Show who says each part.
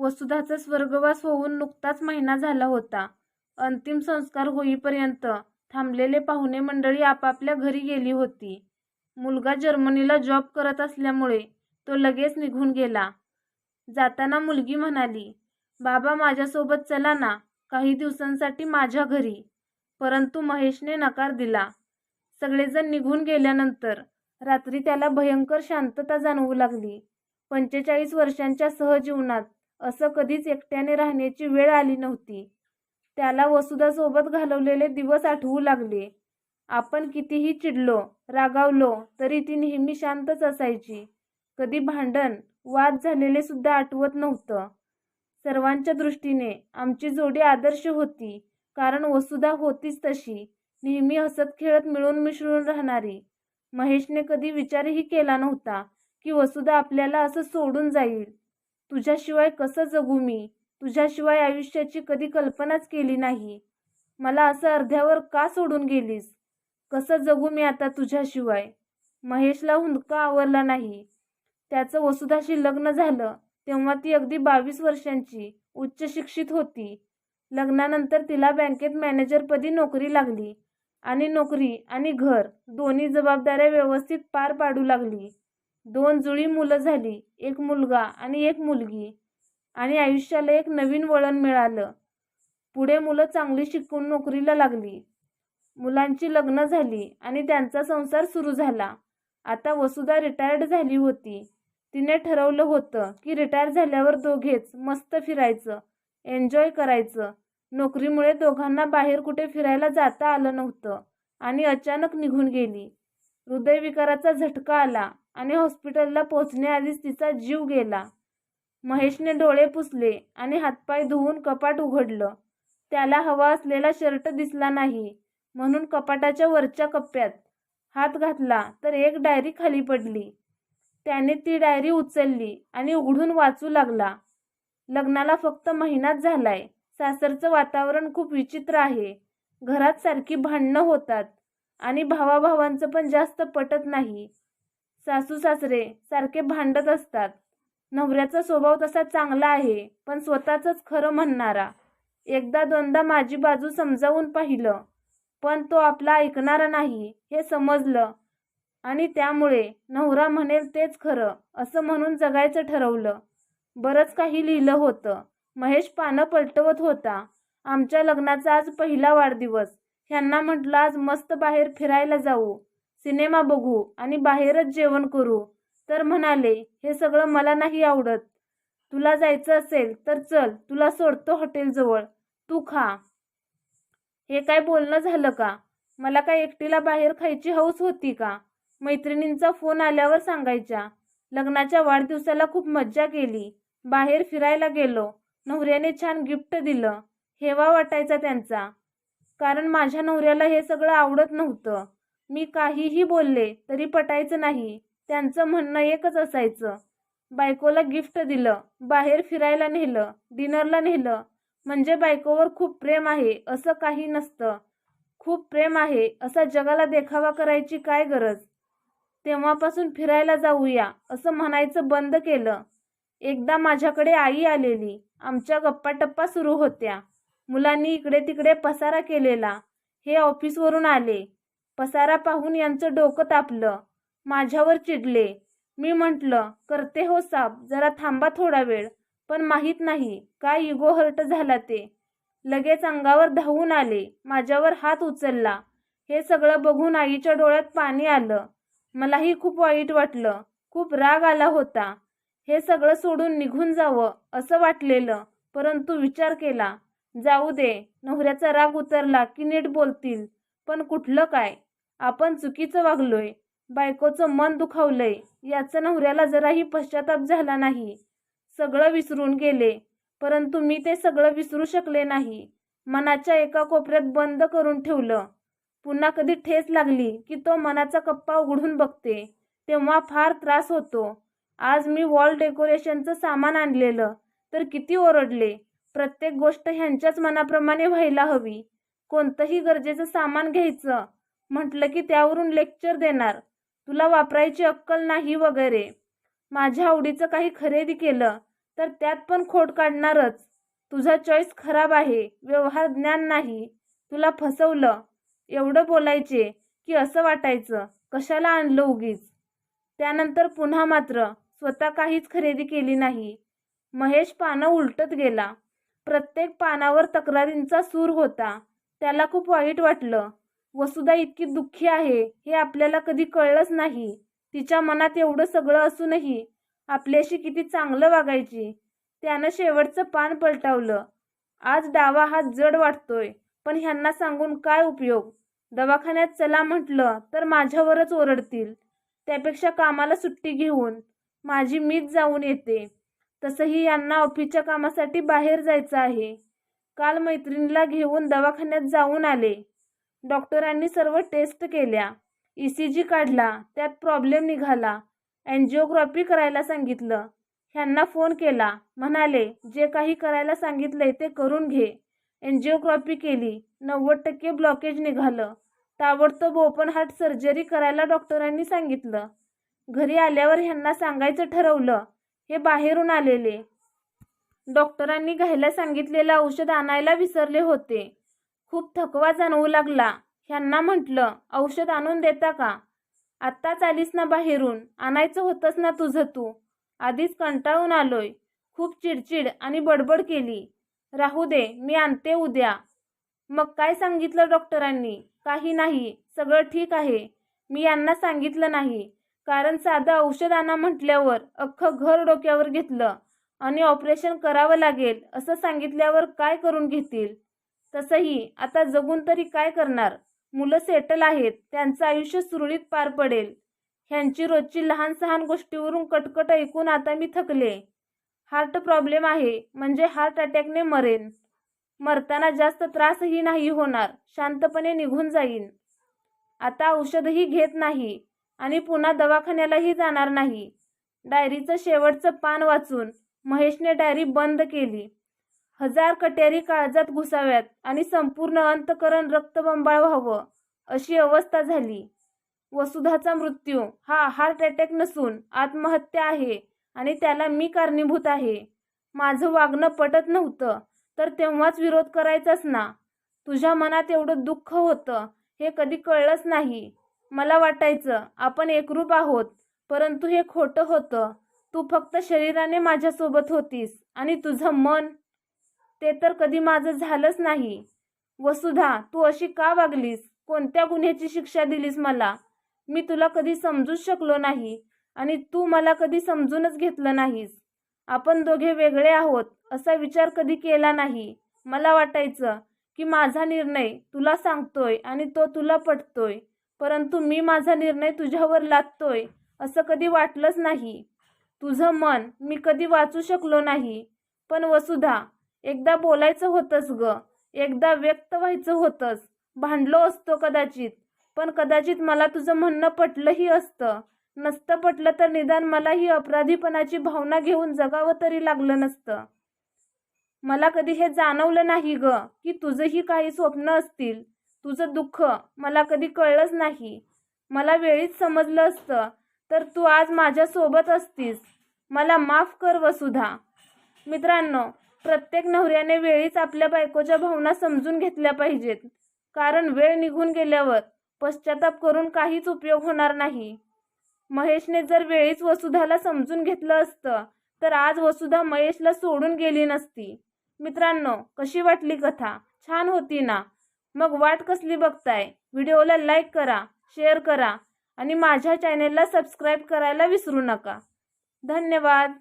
Speaker 1: वसुधाचा स्वर्गवास होऊन नुकताच महिना झाला होता. अंतिम संस्कार होईपर्यंत थांबलेले पाहुणे मंडळी आपापल्या घरी गेली होती. मुलगा जर्मनीला जॉब करत असल्यामुळे तो लगेच निघून गेला. जाताना मुलगी म्हणाली, बाबा माझ्यासोबत चला ना, काही दिवसांसाठी माझ्या घरी. परंतु महेशने नकार दिला. सगळेजण निघून गेल्यानंतर रात्री त्याला भयंकर शांतता जाणवू लागली. 45 वर्षांच्या सहजीवनात असं कधीच एकट्याने राहण्याची वेळ आली नव्हती. त्याला वसुधासोबत घालवलेले दिवस आठवू लागले. आपण कितीही चिडलो, रागावलो तरी ती नेहमी शांतच असायची. कधी भांडण, वाद झालेले सुद्धा आठवत नव्हतं. सर्वांच्या दृष्टीने आमची जोडी आदर्श होती, कारण वसुधा होतीच तशी, नेहमी हसत खेळत मिळून मिसळून राहणारी. महेशने कधी विचारही केला नव्हता की वसुधा आपल्याला असं सोडून जाईल. तुझ्याशिवाय कसं जगू मी? तुझ्याशिवाय आयुष्याची कधी कल्पनाच केली नाही. मला असं अर्ध्यावर का सोडून गेलीस? कसं जगू मी आता तुझ्याशिवाय? महेशला हुंदका आवरला नाही. त्याचं वसुधाशी लग्न झालं तेव्हा ती अगदी 22 वर्षांची, उच्च शिक्षित होती. लग्नानंतर तिला बँकेत मॅनेजरपदी नोकरी लागली आणि नोकरी आणि घर दोन्ही जबाबदाऱ्या व्यवस्थित पार पाडू लागली. 2 जुळी मुलं झाली, 1 मुलगा आणि 1 मुलगी. आणि आयुष्याला एक नवीन वळण मिळालं. पुढे मुलं चांगली शिकून नोकरीला लागली. मुलांची लग्न झाली आणि त्यांचा संसार सुरू झाला. आता वसुधा रिटायर्ड झाली होती. तिने ठरवलं होतं की रिटायर झाल्यावर दोघेच मस्त फिरायचं, एन्जॉय करायचं. नोकरीमुळे दोघांना बाहेर कुठे फिरायला जाता आलं नव्हतं आणि अचानक निघून गेली. हृदयविकाराचा झटका आला आणि हॉस्पिटलला पोहोचण्याआधीच तिचा जीव गेला. महेशने डोळे पुसले आणि हातपाय धुवून कपाट उघडलं. त्याला हवा असलेला शर्ट दिसला नाही म्हणून कपाटाच्या वरच्या कप्प्यात हात घातला तर एक डायरी खाली पडली. त्याने ती डायरी उचलली आणि उघडून वाचू लागला. लग्नाला फक्त महिनाच झालाय. सासरचं वातावरण खूप विचित्र आहे. घरात सारखी भांडणं होतात आणि भावाभावांचं पण जास्त पटत नाही. सासू सासरे सारखे भांडत असतात. नवऱ्याचा स्वभाव तसा चांगला आहे पण स्वतःचंच खरं म्हणणारा. एकदा दोनदा माझी बाजू समजावून पाहिलं पण तो आपला ऐकणारा नाही हे समजलं आणि त्यामुळे नवरा म्हणेल तेच खरं असं म्हणून जगायचं ठरवलं. बरंच काही लिहिलं होतं. महेश पानं पलटवत होता. आमच्या लग्नाचा आज पहिला वाढदिवस. ह्यांना म्हटलं आज मस्त बाहेर फिरायला जाऊ, सिनेमा बघू आणि बाहेरच जेवण करू. तर म्हणाले, हे सगळं मला नाही आवडत. तुला जायचं असेल तर चल, तुला सोडतो हॉटेलजवळ, तू खा. हे काय बोलणं झालं का? मला काय एकटीला बाहेर खायची हौस होती का? मैत्रिणींचा फोन आल्यावर सांगायच्या. लग्नाच्या वाढदिवसाला खूप मज्जा केली, बाहेर फिरायला गेलो, नवऱ्याने छान गिफ्ट दिलं. हेवा वाटायचा त्यांचा, कारण माझ्या नवऱ्याला हे सगळं आवडत नव्हतं. मी काहीही बोलले तरी पटायचं नाही. त्यांचं म्हणणं एकच असायचं, बायकोला गिफ्ट दिलं, बाहेर फिरायला नेलं, डिनरला नेलं म्हणजे बायकोवर खूप प्रेम आहे असं काही नसतं. खूप प्रेम आहे असा जगाला देखावा करायची काय गरज? तेव्हापासून फिरायला जाऊया असं म्हणायचं बंद केलं. एकदा माझ्याकडे आई आलेली. आमच्या गप्पाटप्पा सुरू होत्या. मुलांनी इकडे तिकडे पसारा केलेला. हे ऑफिसवरून आले. पसारा पाहून यांचं डोकं तापलं. माझ्यावर चिडले. मी म्हटलं, करते हो साब, जरा थांबा थोडा वेळ. पण माहीत नाही काय इगो हर्ट झाला ते. लगेच अंगावर धावून आले. माझ्यावर हात उचलला. हे सगळं बघून आईच्या डोळ्यात पाणी आलं. मलाही खूप वाईट वाटलं. खूप राग आला होता. हे सगळं सोडून निघून जावं असं वाटलेलं, परंतु विचार केला, जाऊ दे, नवऱ्याचा राग उतरला की नीट बोलतील. पण कुठलं काय, आपण चुकीचं वागलोय, बायकोचं मन दुखावलंय याचं नवऱ्याला जराही पश्चाताप झाला नाही. सगळं विसरून गेले, परंतु मी ते सगळं विसरू शकले नाही. मनाच्या एका कोपऱ्यात बंद करून ठेवलं. पुन्हा कधी ठेच लागली की तो मनाचा कप्पा उघडून बघते, तेव्हा फार त्रास होतो. आज मी वॉल डेकोरेशनचं सामान आणलेलं तर किती ओरडले. प्रत्येक गोष्ट ह्यांच्याच मनाप्रमाणे व्हायला हवी. कोणतंही गरजेचं सामान घ्यायचं म्हटलं की त्यावरून लेक्चर देणार, तुला वापरायची अक्कल नाही वगैरे. माझ्या आवडीचं काही खरेदी केलं तर त्यात पण खोड काढणारच. तुझा चॉईस खराब आहे, व्यवहार ज्ञान नाही, तुला फसवलं एवढं बोलायचे की असं वाटायचं कशाला आणलं उगीच. त्यानंतर पुन्हा मात्र स्वतः काहीच खरेदी केली नाही. महेश पानं उलटत गेला. प्रत्येक पानावर तक्रारींचा सूर होता. त्याला खूप वाईट वाटलं. वसुधा इतकी दुःखी आहे हे आपल्याला कधी कळलंच नाही. तिच्या मनात एवढं सगळं असूनही आपल्याशी किती चांगलं वागायची. त्यानं शेवटचं पान पलटावलं. आज डावा हात जड वाटतोय, पण ह्यांना सांगून काय उपयोग. दवाखान्यात चला म्हटलं तर माझ्यावरच ओरडतील. त्यापेक्षा कामाला सुट्टी घेऊन माझी मीच जाऊन येते. तसंही यांना ऑफिसच्या कामासाठी बाहेर जायचं आहे. काल मैत्रिणीला घेऊन दवाखान्यात जाऊन आले. डॉक्टरांनी सर्व टेस्ट केल्या. ECG काढला, त्यात प्रॉब्लेम निघाला. एन्जिओग्राफी करायला सांगितलं. ह्यांना फोन केला. म्हणाले जे काही करायला सांगितलंय ते करून घे. एन्जिओग्राफी केली. 90% ब्लॉकेज निघालं. ताबडतोब ओपन हार्ट सर्जरी करायला डॉक्टरांनी सांगितलं. घरी आल्यावर ह्यांना सांगायचं ठरवलं. हे बाहेरून आलेले. डॉक्टरांनी घ्यायला सांगितलेलं औषध आणायला विसरले होते. खूप थकवा जाणवू लागला. ह्यांना म्हटलं औषध आणून देता का. आत्ताच आलीस ना बाहेरून, आणायचं होतंच ना तुझं तू. आधीच कंटाळून आलोय. खूप चिडचिड आणि बडबड केली. राहू दे, मी आणते उद्या. मग काय सांगितलं डॉक्टरांनी. काही नाही, सगळं ठीक आहे. मी यांना सांगितलं नाही, कारण साधं औषध आणा म्हटल्यावर अख्खं घर डोक्यावर घेतलं आणि ऑपरेशन करावं लागेल असं सांगितल्यावर काय करून घेतील. तसंही आता जगून तरी काय करणार. मुलं सेटल आहेत, त्यांचं आयुष्य सुरळीत पार पडेल. ह्यांची रोजची लहान सहान गोष्टीवरून कटकट ऐकून आता मी थकले. हार्ट प्रॉब्लेम आहे म्हणजे हार्ट अटॅकने मरेन. मरताना जास्त त्रासही नाही होणार, शांतपणे निघून जाईन. आता औषधही घेत नाही आणि पुन्हा दवाखान्यालाही जाणार नाही. डायरीचं शेवटचं पान वाचून महेशने डायरी बंद केली. 1000 कट्यारी काळजात घुसाव्यात आणि संपूर्ण अंतःकरण रक्तबंबाळ व्हावं अशी अवस्था झाली. वसुधाचा मृत्यू हा हार्ट अटॅक नसून आत्महत्या आहे आणि त्याला मी कारणीभूत आहे. माझं वागणं पटत नव्हतं तर तेव्हाच विरोध करायचाच ना. तुझ्या मनात एवढं दुःख होतं हे कधी कळलंच नाही. मला वाटायचं आपण एकरूप आहोत, परंतु हे खोटं होतं. तू फक्त शरीराने माझ्यासोबत होतीस आणि तुझं मन, ते तर कधी माझं झालंच नाही. वसुधा, तू अशी का वागलीस. कोणत्या गुन्ह्याची शिक्षा दिलीस मला. मी तुला कधी समजूच शकलो नाही आणि तू मला कधी समजूनच घेतलं नाहीस. आपण दोघे वेगळे आहोत असा विचार कधी केला नाही. मला वाटायचं की माझा निर्णय तुला सांगतोय आणि तो तुला पटतोय, परंतु मी माझा निर्णय तुझ्यावर लादतोय असं कधी वाटलंच नाही. तुझं मन मी कधी वाचू शकलो नाही. पण वसुधा, एकदा बोलायचं होतंच ग, एकदा व्यक्त व्हायचं होतंच. भांडलो असतो कदाचित, पण कदाचित मला तुझं म्हणणं पटलंही असतं. नसतं पटलं तर निदान मला ही अपराधीपणाची भावना घेऊन जगावं तरी लागलं नसतं. मला कधी हे जाणवलं नाही ग की तुझंही काही स्वप्न असतील. तुझं दुःख मला कधी कळलंच नाही. मला वेळीच समजलं असतं तर तू आज माझ्यासोबत असतीस. मला माफ कर वसुधा. मित्रांनो, प्रत्येक नवऱ्याने वेळीच आपल्या बायकोच्या भावना समजून घेतल्या पाहिजेत, कारण वेळ निघून गेल्यावर पश्चाताप करून काहीच उपयोग होणार नाही. महेशने जर वेळीच वसुधाला समजून घेतलं असतं तर आज वसुधा महेशला सोडून गेली नसती. मित्रांनो, कशी वाटली कथा. छान होती ना. मग वाट कसली बघताय. व्हिडिओला लाईक करा, शेअर करा आणि माझ्या चॅनेलला सबस्क्राईब करायला विसरू नका. धन्यवाद.